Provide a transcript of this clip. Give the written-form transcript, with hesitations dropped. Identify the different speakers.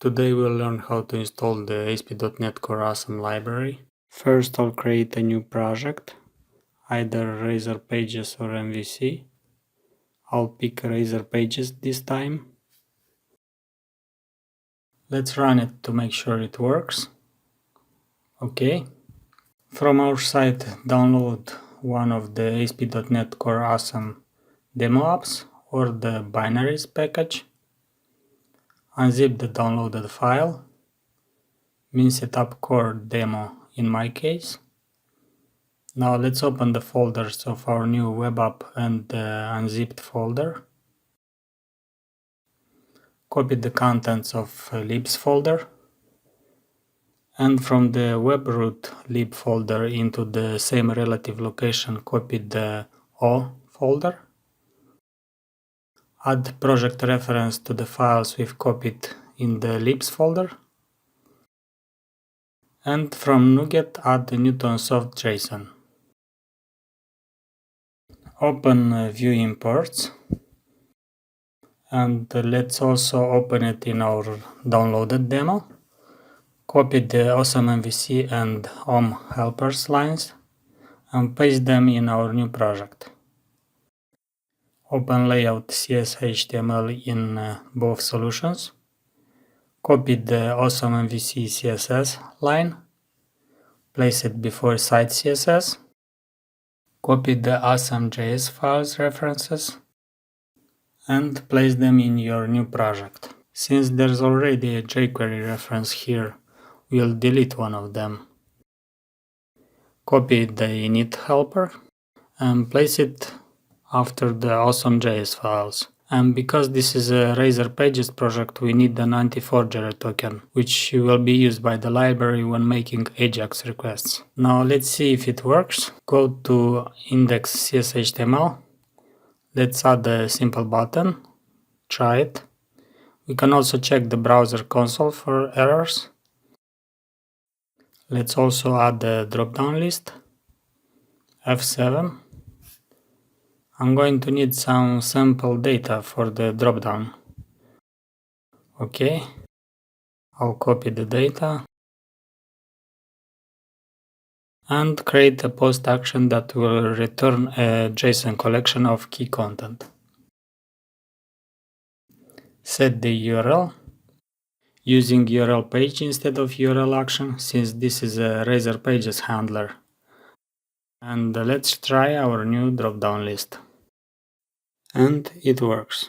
Speaker 1: Today we'll learn how to install the ASP.NET Core Awesome library. First I'll create a new project, either Razor Pages or MVC. I'll pick Razor Pages this time. Let's run it to make sure it works. Okay. From our site, download one of the ASP.NET Core Awesome demo apps or the binaries package. Unzip the downloaded file. Setup core demo in my case. Now let's open the folders of our new web app and the unzipped folder. Copy the contents of libs folder. And from the web root lib folder into the same relative location, copy the O folder. Add project reference to the files we've copied in the libs folder. And from NuGet, add the Newtonsoft.json. Open View Imports. And let's also open it in our downloaded demo. Copy the awesome MVC and OM helpers lines and paste them in our new project. Open layout CS.html in both solutions. Copy the awesome MVC CSS line. Place it before site CSS. Copy the awesome.js files references and place them in your new project. Since there's already a jQuery reference here, we'll delete one of them. Copy the init helper and place it after the awesome.js files. And because this is a Razor Pages project, we need an anti-forgery token, which will be used by the library when making AJAX requests. Now let's see if it works. Go to index.cs.html. Let's add a simple button. Try it. We can also check the browser console for errors. Let's also add the drop-down list. F7. I'm going to need some sample data for the drop-down. Okay. I'll copy the data and create a post action that will return a JSON collection of key content. Set the URL using URL page instead of URL action, since this is a Razor Pages handler. And let's try our new drop-down list. And it works.